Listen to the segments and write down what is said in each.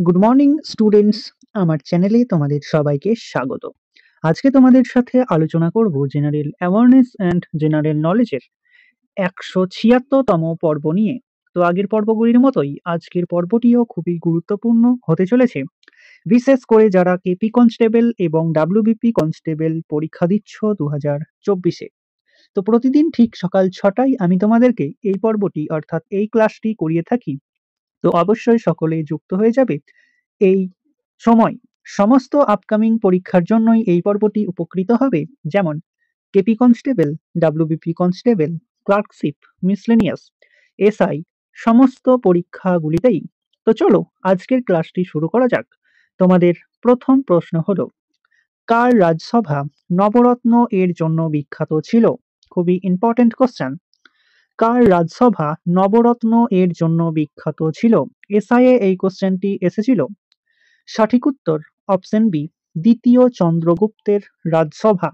Good morning students, আমার চ্যানেলে তোমাদের সবাইকে স্বাগত। আজকে তোমাদের সাথে আলোচনা করব জেনারেল অ্যাওয়ারনেস অ্যান্ড জেনারেল নলেজের 176তম পর্ব নিয়ে। তো আগের পর্বগুলির মতোই আজকের পর্বটিও খুবই গুরুত্বপূর্ণ হতে চলেছে, বিশেষ করে যারা কেপি কনস্টেবল এবং ডাব্লিউবিপি কনস্টেবল পরীক্ষা দিচ্ছ 2024-এ। তো প্রতিদিন ঠিক সকাল 6টায় আমি তোমাদেরকে এই পর্বটি অর্থাৎ এই ক্লাসটি করিয়ে থাকি। তো অবশ্যই সকলে যুক্ত হয়ে যাবে এই সময়। সমস্ত আপকামিং পরীক্ষার জন্যই এই পর্বটি উপকৃত হবে, যেমন KP constable, WBP constable, clerkship, miscellaneous, SI সমস্ত পরীক্ষাগুলিতেই। তো চলো আজকের ক্লাসটি শুরু করা যাক। তোমাদের প্রথম প্রশ্ন হলো, কার রাজসভা নবরত্ন এর জন্য বিখ্যাত ছিল? খুবই ইম্পর্টেন্ট কোশ্চেন। কার রাজসভা নবরত্ন এর জন্য বিখ্যাত ছিল? এসআইয়ে এই কোশ্চেনটি এসেছিল। সঠিক উত্তর অপশন বি, দ্বিতীয় চন্দ্রগুপ্তের রাজসভা।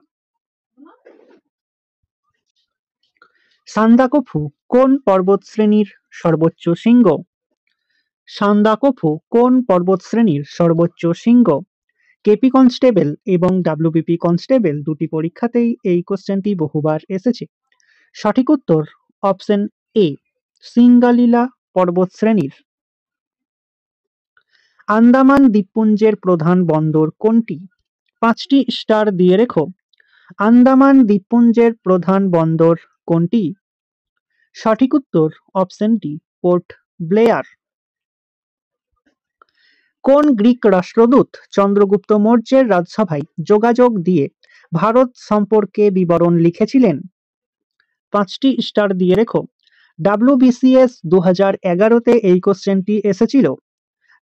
সান্দাকফু কোন পর্বতশ্রেণীর সর্বোচ্চ শৃঙ্গ? সান্দাকফু কোন পর্বতশ্রেণীর সর্বোচ্চ শৃঙ্গ? কেপি কনস্টেবল এবং ডাব্লিউবিপি কনস্টেবল দুটি পরীক্ষাতেই এই কোশ্চেনটি বহুবার এসেছে। সঠিক উত্তর অপশন এ, সিঙ্গালীলা পর্বতশ্রেণীর। আন্দামান দ্বীপপুঞ্জের প্রধান বন্দর কোনটি? 5টি স্টার দিয়ে রেখো। আন্দামান দ্বীপপুঞ্জের প্রধান বন্দর কোনটি? সঠিক উত্তর অপশন ডি, পোর্ট ব্লেয়ার। কোন গ্রিক রাষ্ট্রদূত চন্দ্রগুপ্ত মৌর্যের রাজসভায় যোগাযোগ দিয়ে ভারত সম্পর্কে বিবরণ লিখেছিলেন? 5টি স্টার দিয়ে রেখো। ডাব্লিউবিসিএস 2011-তে এই কোশ্চেনটি এসেছিল।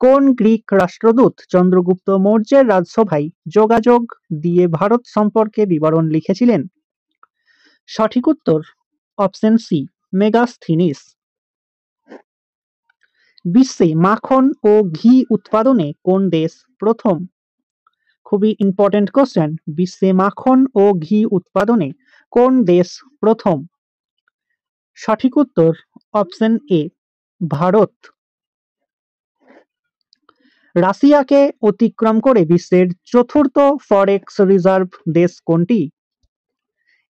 কোন গ্রিক রাষ্ট্রদূত চন্দ্রগুপ্ত মৌর্যের রাজসভায় যোগাযোগ দিয়ে ভারত সম্পর্কে বিবরণ লিখেছিলেন? সঠিক উত্তর অপশন সি, মেগাস্থিনিস। বিশ্বে মাখন ও ঘি উৎপাদনে কোন দেশ প্রথম? খুবই ইম্পর্টেন্ট কোশ্চেন। বিশ্বে মাখন ও ঘি উৎপাদনে কোন দেশ প্রথম? সঠিক উত্তর অপশন এ, ভারত। রাশিয়াকে অতিক্রম করে বিশ্বের চতুর্থ ফরেক্স রিজার্ভ দেশ কোনটি?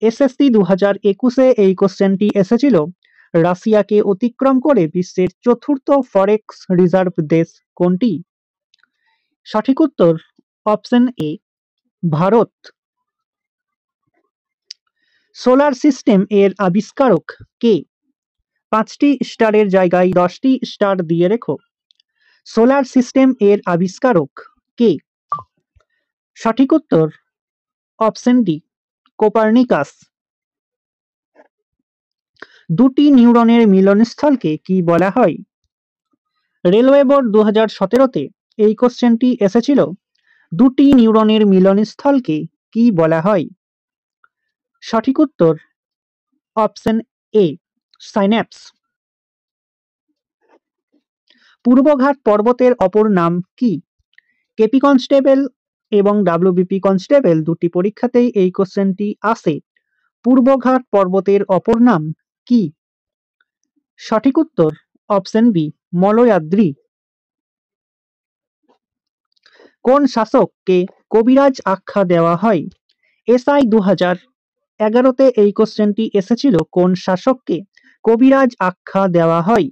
এসএসসি 2021-এ এই কোশ্চেনটি এসেছিল। রাশিয়াকে অতিক্রম করে বিশ্বের চতুর্থ ফরেক্স রিজার্ভ দেশ কোনটি? সঠিক উত্তর option A, Bharat. Solar system এর আবিষ্কারক কে? 5টি স্টারের জায়গায় 10টি স্টার দিয়ে রেখো। সোলার সিস্টেম এর আবিষ্কারক কে? সঠিক উত্তর অপশন ডি, কোপার্নিকাস। দুটি নিউরনের মিলনস্থলকে কি বলা হয়? রেলওয়ে বোর্ড 2017-তে এই কোশ্চেনটি এসেছিল। দুটি নিউরনের মিলনস্থলকে কি বলা হয়? সঠিক উত্তর অপশন এ, সাইন্যাপস। পূর্বঘাট পর্বতের অপর নাম কি? কেপি কনস্টেবল এবং ডাব্লিউবিপি কনস্টেবল দুটি পরীক্ষাতেই এই কোশ্চেনটি আসে। পূর্বঘাট পর্বতের অপর নাম কি? সঠিক উত্তর অপশন বি, মলয়াদ্রি। কোন শাসককে কবিরাজ আখ্যা দেওয়া হয়? এসআই 2011-তে এই কোশ্চেনটি এসেছিল। কোন শাসককে কবিরাজ আখ্যা দেওয়া হয়?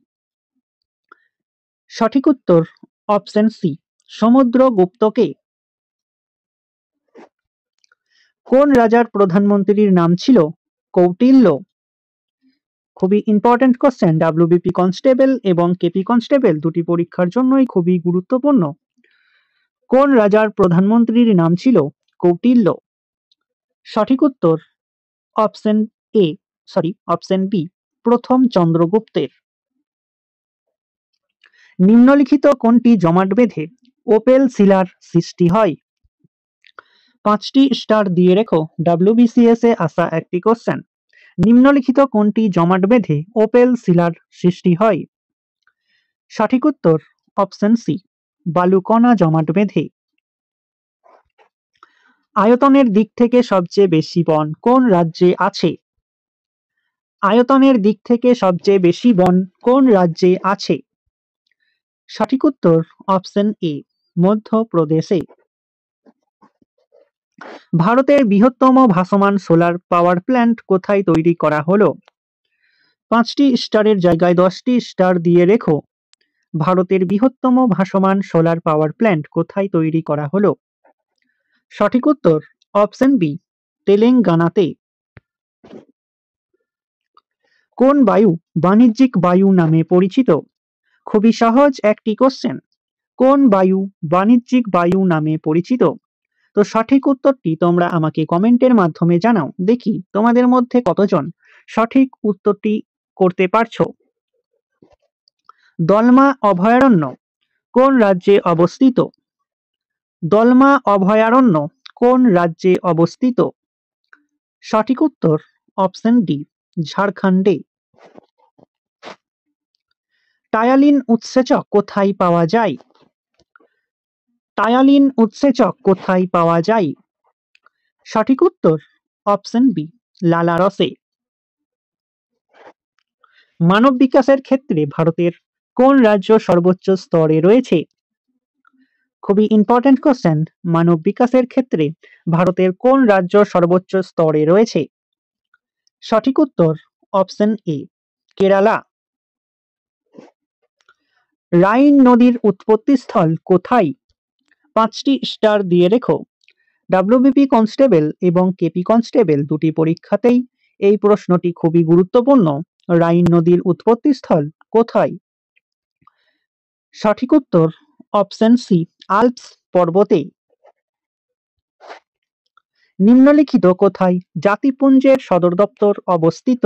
সঠিক উত্তর অপশন সি, সমুদ্রগুপ্তকে। কোন রাজার প্রধানমন্ত্রীর নাম ছিল কৌটিল্য? খুবই ইম্পর্টেন্ট কোশ্চেন। ডাব্লিউবিপি কনস্টেবল এবং কেপি কনস্টেবল দুটি পরীক্ষার জন্যই খুবই গুরুত্বপূর্ণ। কোন রাজার প্রধানমন্ত্রীর নাম ছিল কৌটিল্য? সঠিক উত্তর অপশন এ, অপশন বি, প্রথম চন্দ্রগুপ্তের। নিম্নলিখিত কোনটি জমাট বেঁধে ওপেল শিলার সৃষ্টি হয়? 5টি স্টার দিয়ে রেখো। ডাব্লিউবিসিএস-এ আসা একটি কোশ্চেন। নিম্নলিখিত কোনটি জমাট বেঁধে ওপেল শিলার সৃষ্টি হয়? সঠিক উত্তর অপশন সি, বালুকণা জমাট বেঁধে। আয়তনের দিক থেকে সবচেয়ে বেশি বন কোন রাজ্যে আছে? আয়তনের দিক থেকে সবচেয়ে বেশি বন কোন রাজ্যে আছে? সঠিক উত্তর অপশন এ, মধ্যপ্রদেশে। ভারতের বৃহত্তম ভাসমান সোলার পাওয়ার প্ল্যান্ট কোথায় তৈরি করা হলো? 5টি স্টারের জায়গায় 10টি স্টার দিয়ে রেখো। ভারতের বৃহত্তম ভাসমান সোলার পাওয়ার প্ল্যান্ট কোথায় তৈরি করা হলো? সঠিক উত্তর অপশন বি, তেলেঙ্গানাতে। কোন বায়ু বাণিজ্যিক বায়ু নামে পরিচিত? খুবই সহজ একটি কোশ্চেন। কোন বায়ু বাণিজ্যিক বায়ু নামে পরিচিত? তো সঠিক উত্তরটি তোমরা আমাকে কমেন্টের মাধ্যমে জানাও, দেখি তোমাদের মধ্যে কতজন সঠিক উত্তরটি করতে পারছো। দলমা অভয়ারণ্য কোন রাজ্যে অবস্থিত? দলমা অভয়ারণ্য কোন রাজ্যে অবস্থিত? সঠিক উত্তর অপশন ডি, ঝাড়খণ্ডে। টায়ালিন উৎসেচক কোথায় পাওয়া যায়? টায়ালিন উৎসেচক কোথায় পাওয়া যায়? সঠিক উত্তর অপশন বি, লালারসে। মানব বিকাশের ক্ষেত্রে ভারতের কোন রাজ্য সর্বোচ্চ স্তরে রয়েছে? খুবই ইম্পর্টেন্ট কোশ্চেন। মানব বিকাশের ক্ষেত্রে ভারতের কোন রাজ্য সর্বোচ্চ স্তরে রয়েছে? সঠিক উত্তর অপশন এ, কেরালা। রাইন নদীর উৎপত্তিস্থল কোথায়? 5টি স্টার দিয়ে রেখো। ডাব্লিউবিপি কনস্টেবল এবং কেপি কনস্টেবল দুটি পরীক্ষাতেই এই প্রশ্নটি খুবই গুরুত্বপূর্ণ। রাইন নদীর উৎপত্তিস্থল কোথায়? সঠিক উত্তর অপশন সি, আল্পস পর্বতে। নিম্নলিখিত কোথায় জাতিপুঞ্জের সদর দপ্তর অবস্থিত?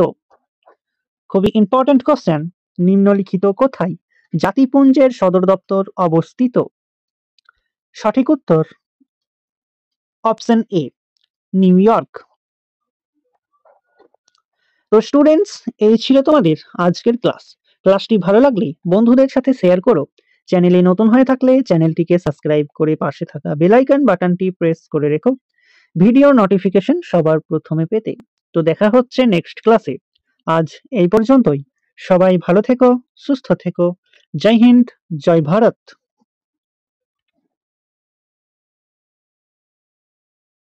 খুবই ইম্পর্টেন্ট কোশ্চেন। নিম্নলিখিত কোথায় জাতিপুঞ্জের সদর দপ্তর অবস্থিত? সঠিক উত্তর অপশন এ, নিউ ইয়র্ক। তো স্টুডেন্টস, এই ছিল তোমাদের আজকের ক্লাস। ক্লাসটি ভালো লাগলে বন্ধুদের সাথে শেয়ার করো। চ্যানেলে নতুন হয়ে থাকলে চ্যানেলটিকে সাবস্ক্রাইব করে পাশে থাকা বেল আইকন বাটনটি প্রেস করে রেখো ভিডিও নোটিফিকেশন সবার প্রথমে পেতে। তো দেখা হচ্ছে নেক্সট ক্লাসে। আজ এই পর্যন্তই। সবাই ভালো থেকো, সুস্থ থেকো। জয় হিন্দ, জয় ভারত।